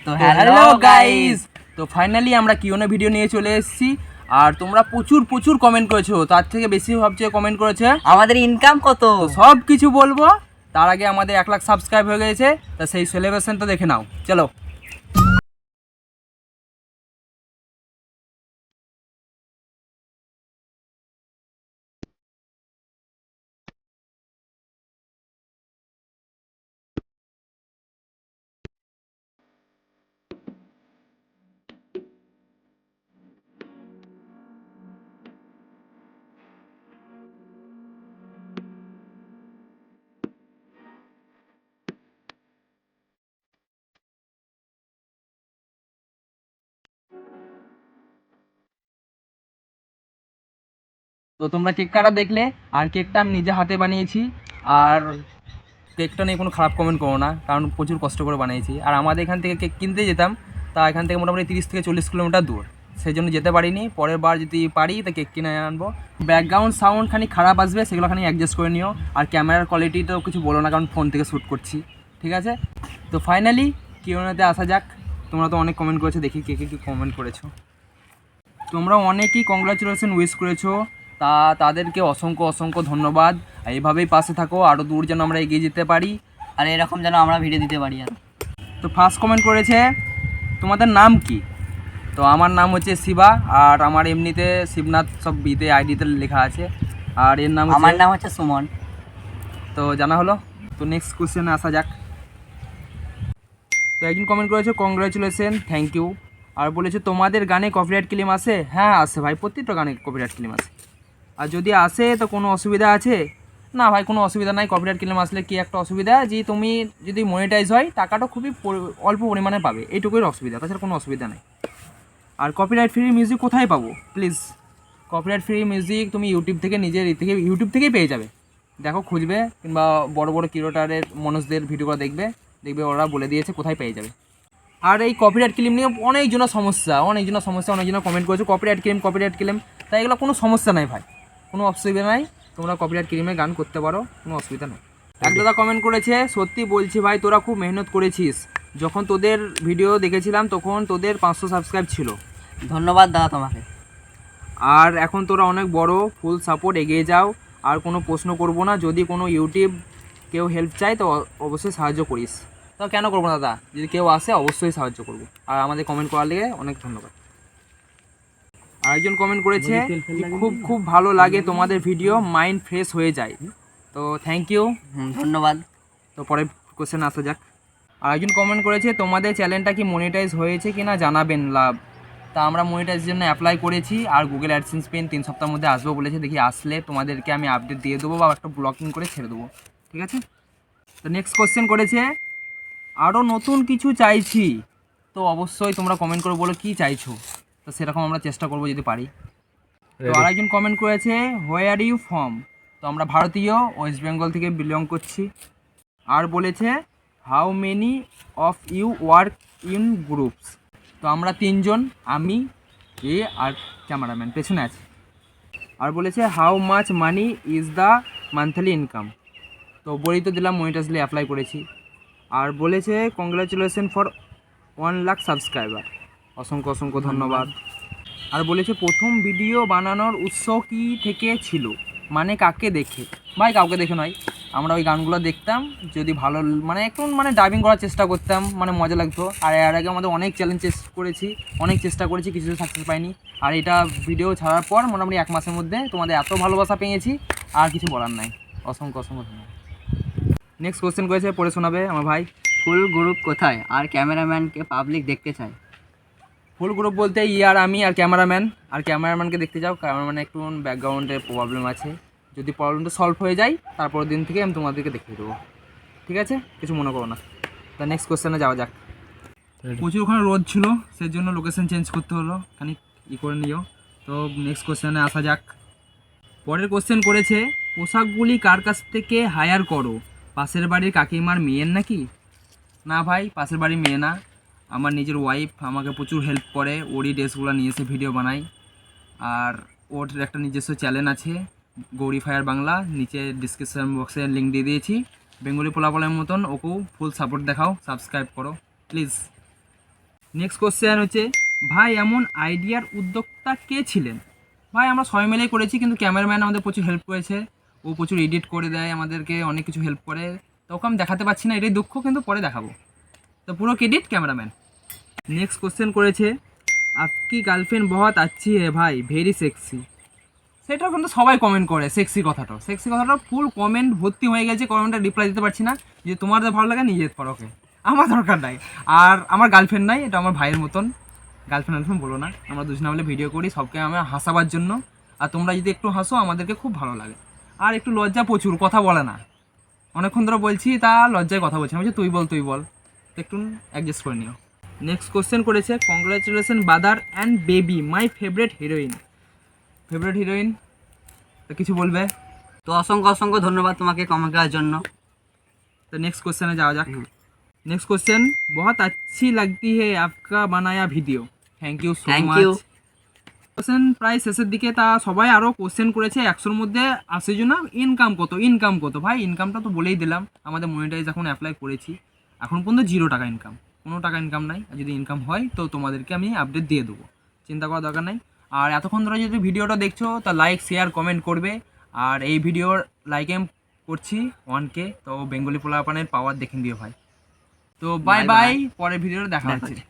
তো hello guys, তো finally আমরা কিউএনএ ভিডিও নিয়ে চলে এসেছি। আর তোমরা প্রচুর প্রচুর কমেন্ট করেছো, তার থেকে বেশি ভাবছে কমেন্ট করেছে আমাদের ইনকাম কত। তো সব কিছু বলবো। তার আগে আমাদের 1 লাখ সাবস্ক্রাইব হয়ে গেছে, তা সেই সেলিব্রেশনটা দেখে নাও, চলো। তো তোমরা কেক কাটা দেখলে, আর কেকটা আমি নিজে হাতে বানিয়েছি। আর কেকটা নিয়ে কোনো খারাপ কমেন্ট করো না, কারণ প্রচুর কষ্ট করে বানিয়েছি। আর আমাদের এখান থেকে কেক কিনতে যেতাম, তা এখান থেকে মোটামুটি 30 থেকে 40 কিলোমিটার দূর, সেই জন্য যেতে পারিনি। পরের বার যদি পারি তো কেক কিনে আনবো। ব্যাকগ্রাউন্ড সাউন্ড খানি খারাপ আসবে, সেগুলো খানি অ্যাডজাস্ট করে নিও। আর ক্যামেরার কোয়ালিটি তো কিছু বলো না, কারণ ফোন থেকে শ্যুট করছি, ঠিক আছে? তো ফাইনালি কিউএনএতে আসা যাক। তোমরা তো অনেক কমেন্ট করেছো, দেখি কে কে কী কমেন্ট করেছো। তোমরা অনেকেই কংগ্রাচুলেশন উইশ করেছো, তাদেরকে অসংখ্য অসংখ্য ধন্যবাদ। এইভাবেই পাশে থাকো, আরও দূর যেন আমরা এগিয়ে যেতে পারি, আর এরকম যেন আমরা ভিডিও দিতে পারি। আর তো ফার্স্ট কমেন্ট করেছে, তোমাদের নাম কি? তো আমার নাম হচ্ছে শিবা, আর আমার এমনিতে শিবনাথ সব বিতে আইডিতে লেখা আছে। আর এর নাম আমার নাম হচ্ছে সুমন। তো জানা হলো। তো নেক্সট কোশ্চেনে আসা যাক। তো একজন কমেন্ট করেছে, কংগ্রাচুলেশন, থ্যাংক ইউ। আর বলেছে তোমাদের গানে কপিরাইট ক্লেম আসে? হ্যাঁ আসে ভাই, প্রত্যেকটা গানে কপিরাইট ক্লেম আসে। আর যদি আসে তো কোনো অসুবিধা আছে? না ভাই, কোনো অসুবিধা নাই। কপিরাইট ক্লেম আসলে কি একটা অসুবিধা, যে তুমি যদি মনিটাইজ হয় টাকাটা খুবই অল্প পরিমাণে পাবে, এইটুকুই অসুবিধা, তাছাড়া কোনো অসুবিধা নেই। আর কপিরাইট ফ্রি মিউজিক কোথায় পাবো প্লিজ? কপিরাইট ফ্রি মিউজিক তুমি ইউটিউব থেকে ইউটিউব থেকেই পেয়ে যাবে। দেখো, খুঁজবে, কিংবা বড় বড় ক্রিয়েটরের মানুষদের ভিডিওগুলো দেখবে, ওরা বলে দিয়েছে কোথায় পেয়ে যাবে। আর এই কপিরাইট ক্লেম নিয়ে অনেকজনের অনেকজনের কমেন্ট করেছে, কপিরাইট ক্লেম। তাই এগুলো কোনো সমস্যা নাই ভাই, কোনো অসুবিধা নাই। তোমরা কপিরাইট ক্লেমে গান করতে পারো, কোনো অসুবিধা নেই। এক দাদা কমেন্ট করেছে, সত্যি বলছি ভাই, তোরা খুব মেহনত করেছিস। যখন তোদের ভিডিও দেখেছিলাম তখন তোদের 500 সাবস্ক্রাইব ছিল। ধন্যবাদ দাদা তোমাকে। আর এখন তোরা অনেক বড়, ফুল সাপোর্ট, এগিয়ে যাও। আর কোনো প্রশ্ন করবো না, যদি কোনো ইউটিউব কেউ হেল্প চায় তো অবশ্যই সাহায্য করিস। তো কেন করবো না দাদা, যদি কেউ আসে অবশ্যই সাহায্য করবো। আর আমাদের কমেন্ট করার লেগে অনেক ধন্যবাদ। আরেকজন কমেন্ট করেছে, খুব খুব ভালো লাগে তোমাদের ভিডিও, মাইন্ড ফ্রেশ হয়ে যায়। তো থ্যাংক ইউ, ধন্যবাদ। তো পরের কোশ্চেন আসা যাক। আরেকজন কমেন্ট করেছে, তোমাদের চ্যানেলটা কি মনিটাইজ হয়েছে কি না জানাবেন, লাভ। তা আমরা মনিটাইজের জন্য অ্যাপ্লাই করেছি, আর গুগল অ্যাডসেন্স পেন 3 সপ্তাহের মধ্যে আসবো বলেছে। দেখি আসলে তোমাদেরকে আমি আপডেট দিয়ে দেবো, বা একটা ব্লকিং করে ছেড়ে দেবো, ঠিক আছে? তো নেক্সট কোশ্চেন করেছে, আরও নতুন কিছু চাইছি। তো অবশ্যই তোমরা কমেন্ট করে বলো কী চাইছো, তো সেরকম আমরা চেষ্টা করবো যদি পারি। তো আরেকজন কমেন্ট করেছে, হোয়ার আর ইউ ফ্রম। তো আমরা ভারতীয়, ওয়েস্ট বেঙ্গল থেকে বিলং করছি। আর বলেছে, how many of you work in groups. তো আমরা 3 জন, আমি, এ আর ক্যামেরাম্যান পেছনে আছে। আর বলেছে, how much money is the monthly income. তো বলেই তো দিলাম, মনিটাইজলি অ্যাপ্লাই করেছি। আর বলেছে, কংগ্রাচুলেশন ফর 1 লাখ সাবস্ক্রাইবার, অসংখ্য অসংখ্য ধন্যবাদ। আর বলেছে, প্রথম ভিডিও বানানোর উৎস কী থেকে ছিল, মানে কাকে দেখে? ভাই কাউকে দেখে নয়, আমরা ওই গানগুলো দেখতাম, যদি ভালো মানে একটু মানে ডাইভিং করার চেষ্টা করতাম, মানে মজা লাগতো। আর এর আগে আমাদের অনেক চ্যালেঞ্জ করেছি, অনেক চেষ্টা করেছি, কিছু সাকসেস পাইনি। আর এটা ভিডিও ছাড়ার পর মোটামুটি 1 মাসের মধ্যে তোমাদের এত ভালোবাসা পেয়েছি, আর কিছু বলার নাই। অসংখ্য অসংখ্য ধন্যবাদ। নেক্সট কোশ্চেন করেছে, পড়ে শোনাবে আমার ভাই। ফুল গ্রুপ কোথায়, আর ক্যামেরাম্যানকে পাবলিক দেখতে চায়? ফুল গ্রুপ বলতে আর আমি আর ক্যামেরাম্যানকে দেখতে যাও। ক্যামেরাম্যান একটু ব্যাকগ্রাউন্ডে প্রবলেম আছে, যদি প্রবলেমটা সলভ হয়ে যায় তারপর দিন থেকে আমি তোমাদেরকে দেখিয়ে দেবো, ঠিক আছে? কিছু মনে করো না। তা নেক্সট কোশ্চেনে যাওয়া যাক। প্রচুর ওখানে রোদ ছিল, সেই জন্য লোকেশন চেঞ্জ করতে হলো, খানিক করে নিও। তো নেক্সট কোশ্চেনে আসা যাক। পরের কোশ্চেন করেছে, পোশাকগুলি কার কাছ থেকে হায়ার করো, পাশের বাড়ির কাকিমার মেয়ের নাকি? না ভাই, পাশের বাড়ির মেয়ে না, আমার নিজের ওয়াইফ আমাকে প্রচুর হেল্প করে, ওরই ড্রেসগুলো নিয়ে এসে ভিডিও বানাই। আর ওর একটা নিজস্ব চ্যানেল আছে, গৌরী ফায়ার বাংলা, নিচে ডিসক্রিপশন বক্সে লিঙ্ক দিয়ে দিয়েছি। বেঙ্গলি পোলাপলের মতন ওকেও ফুল সাপোর্ট দেখাও, সাবস্ক্রাইব করো প্লিজ। নেক্সট কোশ্চেন হচ্ছে, ভাই এমন আইডিয়ার উদ্যোক্তা কে ছিলেন? ভাই আমরা সবাই মিলেই করেছি, কিন্তু ক্যামেরাম্যান আমাদের প্রচুর হেল্প করেছে। ও প্রচুর এডিট করে দেয় আমাদেরকে, অনেক কিছু হেল্প করে। তো ওকে আমি দেখাতে পারছি না, এটাই দুঃখ, কিন্তু পরে দেখাবো। তো পুরো ক্রেডিট ক্যামেরাম্যান। নেক্সট কোশ্চেন করেছে, আপকি গার্লফ্রেন্ড বহুত আচ্ছি হে ভাই, ভেরি সেক্সি। সেটাও কিন্তু সবাই কমেন্ট করে, সেক্সি কথাটা ফুল কমেন্ট ভর্তি হয়ে গেছে। কমেন্টটা রিপ্লাই দিতে পারছি না। যে তোমাদের ভালো লাগে নিজে করো, ওকে, আমার দরকার নাই। আর আমার গার্লফ্রেন্ড নাই, এটা আমার ভাইয়ের মতন। গার্লফ্রেন্ড বলো না, আমরা দুজনে মিলে ভিডিও করি সবকে আমরা হাসাবার জন্য। আর তোমরা যদি একটু হাসো আমাদেরকে খুব ভালো লাগে। আর একটু লজ্জা প্রচুর, কথা বলে না, অনেকক্ষণ ধরে বলছি তা লজ্জায় কথা বলছি। আমি বলছি তুই বল, তো একটু অ্যাডজাস্ট করে নিও। নেক্সট কোশ্চেন করেছে, congratulation brother and baby, my favourite heroine. তো কিছু বলবে? তো অসংখ্য অসংখ্য ধন্যবাদ তোমাকে কমেন্ট করার জন্য। तो नेक्स्ट क्वेश्चन जाओ जाक। नेक्स्ट क्वेश्चन, बहुत अच्छी लगती है आपका बनाया video, thank you so Thank much. you. Question প্রায় শেষের দিকে, তা সবাই আরও কোশ্চেন করেছে 100-র মধ্যে 80 জন। ইনকাম কত ভাই? ইনকামটা তো বলেই দিলাম, আমাদের মনিটাইজ এখন অ্যাপ্লাই করেছি, এখন পর্যন্ত 0 টাকা ইনকাম, কোনো টাকা ইনকাম নাই। আর যদি ইনকাম হয় তো তোমাদেরকে আমি আপডেট দিয়ে দেবো, চিন্তা করার দরকার নাই। আর এতক্ষণ ধরে যদি ভিডিওটা দেখছো তা লাইক শেয়ার কমেন্ট করবে। আর এই ভিডিওর লাইক এম করছি 1K, তো বেঙ্গলি পোলাপানের পাওয়ার দেখে দিও ভাই। তো বাই Bye বাই, bye. পরের ভিডিওতে দেখা দেখা হচ্ছে। হচ্ছে।